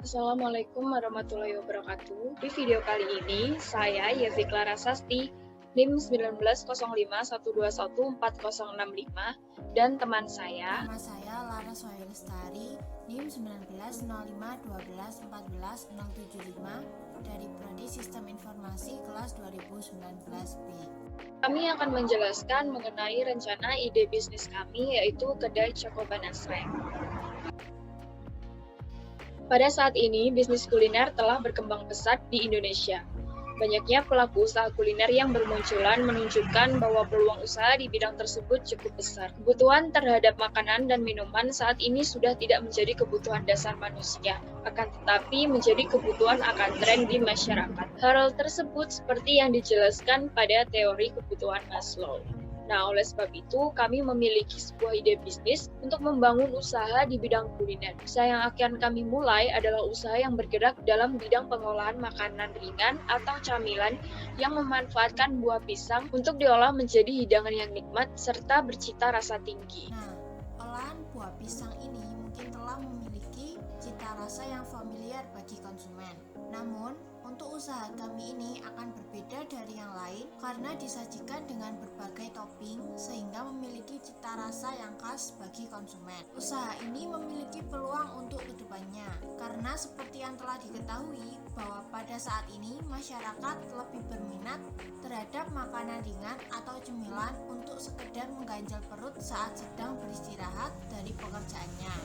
Assalamualaikum warahmatullahi wabarakatuh. Di video kali ini, saya Yevi Clara Sasti, NIM 19,01211465, dan teman saya, Nama saya Lara Sohail Lestari, NIM 190512141075 dari Prodi Sistem Informasi kelas 2019B. kami akan menjelaskan mengenai rencana ide bisnis kami, yaitu kedai Cokoban Asreng. Pada saat ini, bisnis kuliner telah berkembang pesat di Indonesia. Banyaknya pelaku usaha kuliner yang bermunculan menunjukkan bahwa peluang usaha di bidang tersebut cukup besar. Kebutuhan terhadap makanan dan minuman saat ini sudah tidak menjadi kebutuhan dasar manusia, akan tetapi menjadi kebutuhan akan tren di masyarakat. Hal tersebut seperti yang dijelaskan pada teori kebutuhan Maslow. Nah, oleh sebab itu, kami memiliki sebuah ide bisnis untuk membangun usaha di bidang kuliner. Usaha yang akan kami mulai adalah usaha yang bergerak dalam bidang pengolahan makanan ringan atau camilan yang memanfaatkan buah pisang untuk diolah menjadi hidangan yang nikmat serta bercita rasa tinggi. Nah, olahan buah pisang ini mungkin telah memiliki cita rasa yang familiar bagi konsumen. Namun, untuk usaha kami ini akan berbeda dari yang lain karena disajikan dengan berbagai topping sehingga memiliki cita rasa yang khas bagi konsumen. Usaha ini memiliki peluang untuk kedepannya karena seperti yang telah diketahui bahwa pada saat ini masyarakat lebih berminat terhadap makanan ringan atau cemilan untuk sekedar mengganjal perut saat sedang beristirahat dari pekerjaannya.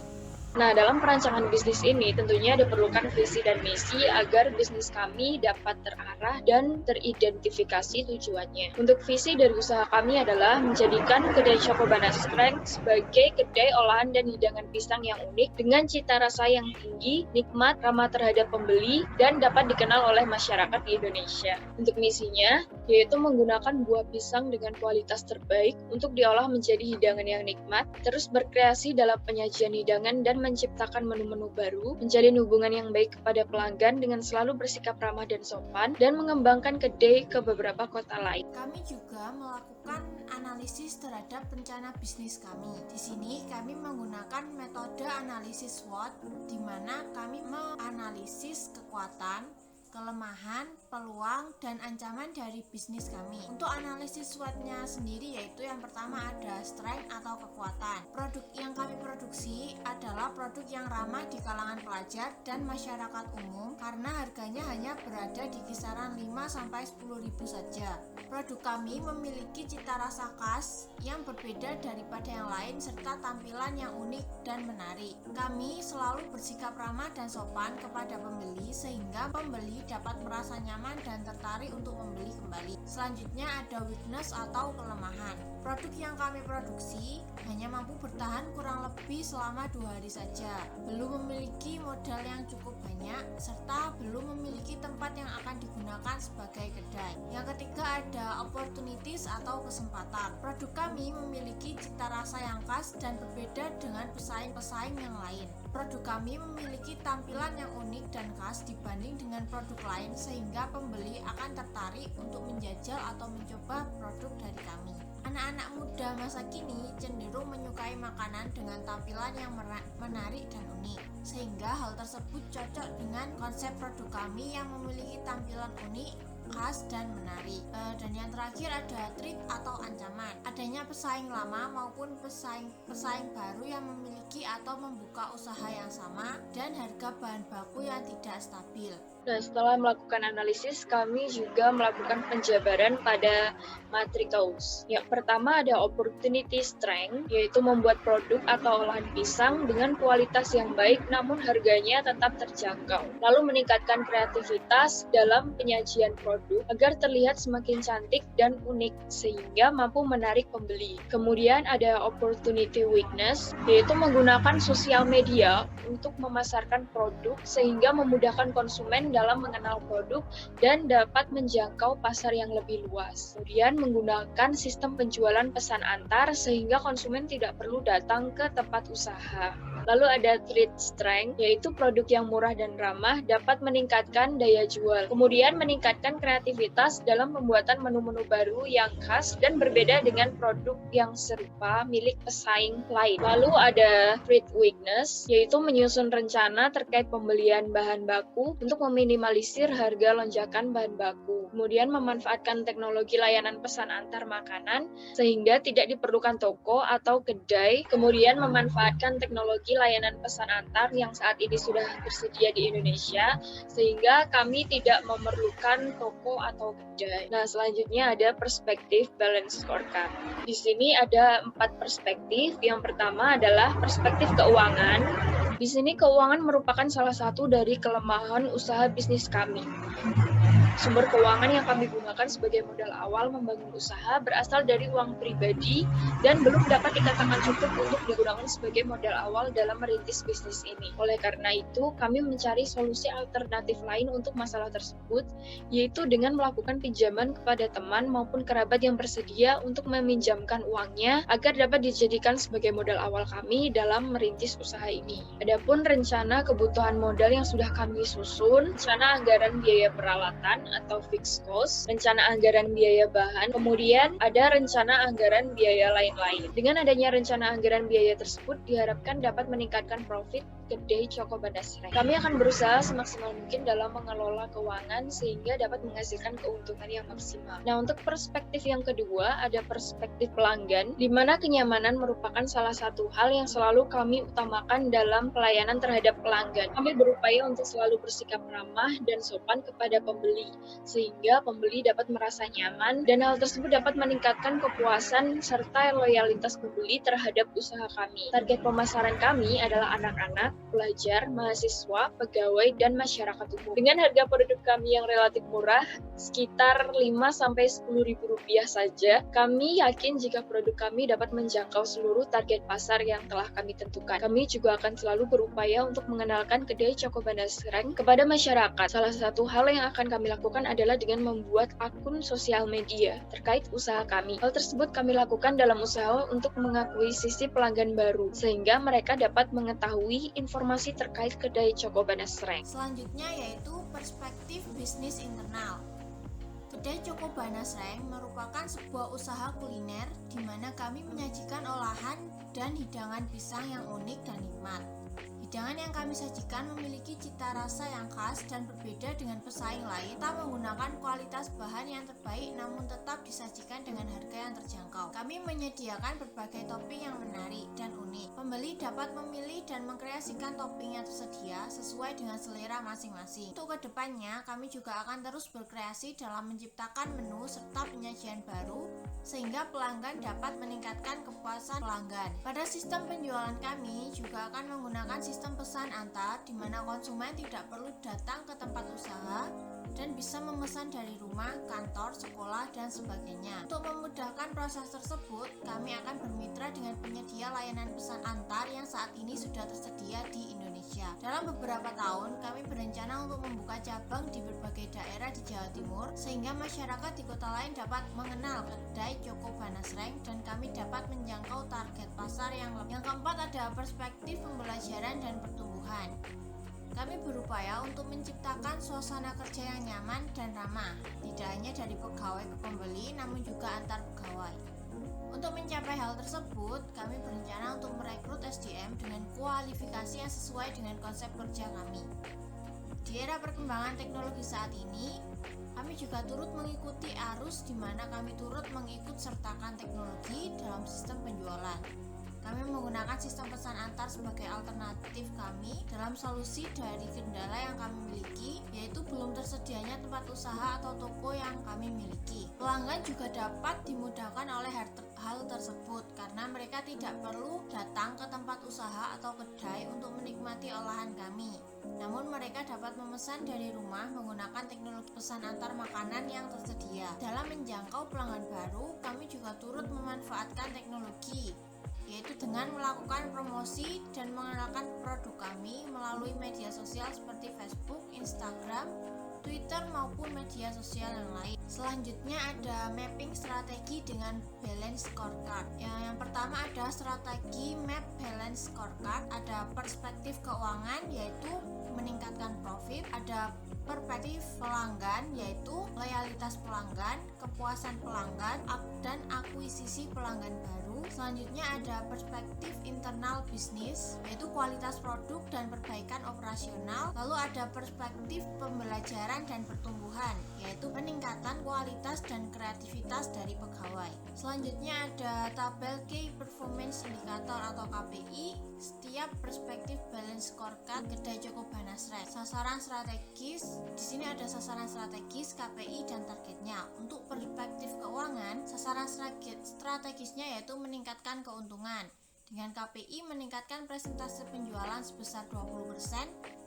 Nah, dalam perancangan bisnis ini tentunya diperlukan visi dan misi agar bisnis kami dapat terarah dan teridentifikasi tujuannya. Untuk visi dari usaha kami adalah menjadikan kedai Cokoban Asreng sebagai kedai olahan dan hidangan pisang yang unik dengan cita rasa yang tinggi, nikmat, ramah terhadap pembeli, dan dapat dikenal oleh masyarakat di Indonesia. Untuk misinya, yaitu menggunakan buah pisang dengan kualitas terbaik untuk diolah menjadi hidangan yang nikmat, terus berkreasi dalam penyajian hidangan dan menciptakan menu-menu baru, menjalin hubungan yang baik kepada pelanggan dengan selalu bersikap ramah dan sopan, dan mengembangkan kedai ke beberapa kota lain. Kami juga melakukan analisis terhadap rencana bisnis kami. Di sini kami menggunakan metode analisis SWOT, di mana kami menganalisis kekuatan, kelemahan, peluang, dan ancaman dari bisnis kami. Untuk analisis SWOT-nya sendiri yaitu yang pertama ada strength atau kekuatan. Produk yang kami produksi adalah produk yang ramah di kalangan pelajar dan masyarakat umum karena harganya hanya berada di kisaran 5-10 ribu saja. Produk kami memiliki cita rasa khas yang berbeda daripada yang lain serta tampilan yang unik dan menarik. Kami selalu bersikap ramah dan sopan kepada pembeli sehingga pembeli dapat merasa nyaman dan tertarik untuk membeli kembali. Selanjutnya ada weakness atau kelemahan. Produk yang kami produksi hanya mampu bertahan kurang lebih selama 2 hari saja, belum memiliki modal yang cukup banyak, serta belum memiliki tempat yang akan digunakan sebagai kedai. Yang ketiga ada opportunities atau kesempatan. Produk kami memiliki cita rasa yang khas dan berbeda dengan pesaing-pesaing yang lain. Produk kami memiliki tampilan yang unik dan khas dibanding dengan produk lain sehingga pembeli akan tertarik untuk menjajal atau mencoba produk dari kami. Anak-anak muda masa kini cenderung menyukai makanan dengan tampilan yang menarik dan unik, sehingga hal tersebut cocok dengan konsep produk kami yang memiliki tampilan unik, khas, dan menarik. Dan yang terakhir ada threat atau ancaman. Adanya pesaing lama maupun pesaing baru yang memiliki atau membuka usaha yang sama dan harga bahan baku yang tidak stabil. Nah, setelah melakukan analisis, kami juga melakukan penjabaran pada matrix. Yang pertama ada opportunity strength, yaitu membuat produk atau olahan pisang dengan kualitas yang baik namun harganya tetap terjangkau. Lalu meningkatkan kreativitas dalam penyajian produk agar terlihat semakin cantik dan unik sehingga mampu menarik pembeli. Kemudian ada opportunity weakness, yaitu menggunakan sosial media untuk memasarkan produk sehingga memudahkan konsumen dalam mengenal produk dan dapat menjangkau pasar yang lebih luas. Kemudian menggunakan sistem penjualan pesan antar sehingga konsumen tidak perlu datang ke tempat usaha. Lalu ada trade strength, yaitu produk yang murah dan ramah dapat meningkatkan daya jual. Kemudian meningkatkan kreativitas dalam pembuatan menu-menu baru yang khas dan berbeda dengan produk yang serupa milik pesaing lain. Lalu ada trade weakness, yaitu menyusun rencana terkait pembelian bahan baku untuk meminimalisir harga lonjakan bahan baku. Kemudian memanfaatkan teknologi layanan pesan antar makanan sehingga tidak diperlukan toko atau kedai. Kemudian memanfaatkan teknologi layanan pesan antar yang saat ini sudah tersedia di Indonesia sehingga kami tidak memerlukan toko atau kedai. Nah, selanjutnya ada perspektif balance scorecard. Di sini ada 4 perspektif. Yang pertama adalah perspektif keuangan. Di sini keuangan merupakan salah satu dari kelemahan usaha bisnis kami. Sumber keuangan yang kami gunakan sebagai modal awal membangun usaha berasal dari uang pribadi dan belum dapat dikatakan cukup untuk digunakan sebagai modal awal dalam merintis bisnis ini. Oleh karena itu, kami mencari solusi alternatif lain untuk masalah tersebut, yaitu dengan melakukan pinjaman kepada teman maupun kerabat yang bersedia untuk meminjamkan uangnya agar dapat dijadikan sebagai modal awal kami dalam merintis usaha ini. Adapun rencana kebutuhan modal yang sudah kami susun, rencana anggaran biaya peralatan atau fixed cost, rencana anggaran biaya bahan, kemudian ada rencana anggaran biaya lain-lain. Dengan adanya rencana anggaran biaya tersebut diharapkan dapat meningkatkan profit kedai Choco Banasreng. Kami akan berusaha semaksimal mungkin dalam mengelola keuangan sehingga dapat menghasilkan keuntungan yang maksimal. Nah, untuk perspektif yang kedua ada perspektif pelanggan, di mana kenyamanan merupakan salah satu hal yang selalu kami utamakan dalam pelayanan terhadap pelanggan. Kami berupaya untuk selalu bersikap ramah dan sopan kepada pembeli, sehingga pembeli dapat merasa nyaman dan hal tersebut dapat meningkatkan kepuasan serta loyalitas pembeli terhadap usaha kami. Target pemasaran kami adalah anak-anak, pelajar, mahasiswa, pegawai, dan masyarakat umum. Dengan harga produk kami yang relatif murah, sekitar 5-10 ribu rupiah saja, kami yakin jika produk kami dapat menjangkau seluruh target pasar yang telah kami tentukan. Kami juga akan selalu berupaya untuk mengenalkan kedai Choco Banasreng kepada masyarakat. Salah satu hal yang akan kami lakukan adalah dengan membuat akun sosial media terkait usaha kami. Hal tersebut kami lakukan dalam usaha untuk mengakuisisi pelanggan baru, sehingga mereka dapat mengetahui informasi terkait kedai Choco Banasreng. Selanjutnya yaitu perspektif bisnis internal. Kedai Choco Banasreng merupakan sebuah usaha kuliner di mana kami menyajikan olahan dan hidangan pisang yang unik dan nikmat. Hidangan yang kami sajikan memiliki cita rasa yang khas dan berbeda dengan pesaing lain. Kita menggunakan kualitas bahan yang terbaik namun tetap disajikan dengan harga yang terjangkau. Kami menyediakan berbagai topping yang menarik dan unik. Pembeli dapat memilih dan mengkreasikan topping yang tersedia sesuai dengan selera masing-masing. Untuk kedepannya, kami juga akan terus berkreasi dalam menciptakan menu serta penyajian baru sehingga pelanggan dapat meningkatkan kepuasan pelanggan. Pada sistem penjualan kami juga akan menggunakan sistem pesan antar di mana konsumen tidak perlu datang ke tempat usaha dan bisa memesan dari rumah, kantor, sekolah, dan sebagainya. Untuk memudahkan proses tersebut, kami akan bermitra dengan penyedia layanan pesan antar yang saat ini sudah tersedia di Indonesia. Dalam beberapa tahun, kami berencana untuk membuka cabang di berbagai daerah di Jawa Timur, sehingga masyarakat di kota lain dapat mengenal kedai Choco Banasreng dan kami dapat menjangkau target pasar yang lebih. Yang keempat ada perspektif pembelajaran dan pertumbuhan. Kami berupaya untuk menciptakan suasana kerja yang nyaman dan ramah, tidak hanya dari pegawai ke pembeli, namun juga antar pegawai. Untuk mencapai hal tersebut, kami berencana untuk merekrut SDM dengan kualifikasi yang sesuai dengan konsep kerja kami. Di era perkembangan teknologi saat ini, kami juga turut mengikuti arus di mana kami turut mengikut sertakan teknologi dalam sistem penjualan. Kami menggunakan sistem pesan antar sebagai alternatif kami dalam solusi dari kendala yang kami miliki, yaitu belum tersedianya tempat usaha atau toko yang kami miliki. Pelanggan juga dapat dimudahkan oleh hal tersebut karena mereka tidak perlu datang ke tempat usaha atau kedai untuk menikmati olahan kami. Namun mereka dapat memesan dari rumah menggunakan teknologi pesan antar makanan yang tersedia. Dalam menjangkau pelanggan baru, kami juga turut memanfaatkan teknologi, yaitu dengan melakukan promosi dan mengenalkan produk kami melalui media sosial seperti Facebook, Instagram, Twitter maupun media sosial yang lain. Selanjutnya ada mapping strategi dengan balance scorecard. Yang pertama ada strategi map balance scorecard, ada perspektif keuangan yaitu meningkatkan profit, ada perspektif pelanggan yaitu loyalitas pelanggan, kepuasan pelanggan, dan akuisisi pelanggan baru. Selanjutnya ada perspektif internal bisnis yaitu kualitas produk dan perbaikan operasional. Lalu ada perspektif pembelajaran dan pertumbuhan yaitu peningkatan kualitas dan kreativitas dari pegawai. Selanjutnya ada tabel Key Performance Indicator atau KPI. Setiap perspektif balance scorecard kedai Joko Banasrek. Sasaran strategis, di sini ada sasaran strategis, KPI dan targetnya. Untuk perspektif keuangan, sasaran strategisnya yaitu meningkatkan keuntungan. Dengan KPI meningkatkan persentase penjualan sebesar 20%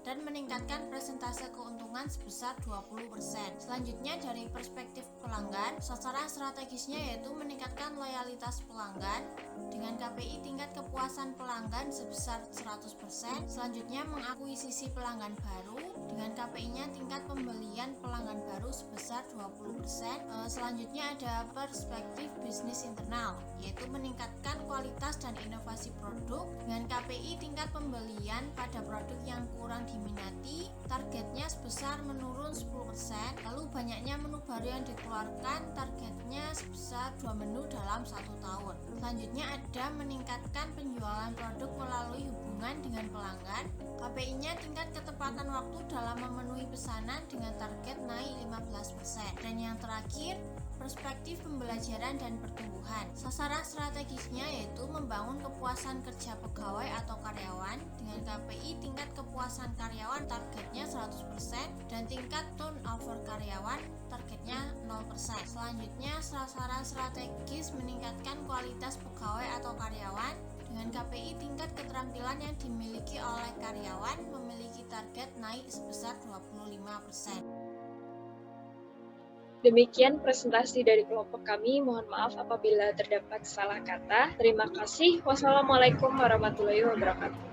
dan meningkatkan persentase keuntungan sebesar 20%. Selanjutnya dari perspektif pelanggan, sasaran strategisnya yaitu meningkatkan loyalitas pelanggan dengan KPI tingkat kepuasan pelanggan sebesar 100%. Selanjutnya mengakuisisi pelanggan baru dengan KPI-nya tingkat pembelian pelanggan baru sebesar 20%. Selanjutnya ada perspektif bisnis internal yaitu meningkatkan kualitas dan inovasi produk dengan KPI tingkat pembelian pada produk yang kurang diminati, targetnya sebesar menurun 10%. Lalu banyaknya menu baru yang dikeluarkan, targetnya sebesar 2 menu dalam 1 tahun. Selanjutnya ada meningkatkan penjualan produk melalui hubungan dengan pelanggan, KPI-nya tingkat ketepatan waktu dalam memenuhi pesanan dengan target naik 15%. Dan yang terakhir, perspektif pembelajaran dan pertumbuhan. Sasaran strategisnya yaitu membangun kepuasan kerja pegawai atau karyawan dengan KPI tingkat kepuasan karyawan targetnya 100% dan tingkat turnover karyawan targetnya 0%. Selanjutnya, sasaran strategis meningkatkan kualitas pegawai atau karyawan dengan KPI tingkat keterampilan yang dimiliki oleh karyawan memiliki target naik sebesar 25%. Demikian presentasi dari kelompok kami. Mohon maaf apabila terdapat salah kata. Terima kasih. Wassalamualaikum warahmatullahi wabarakatuh.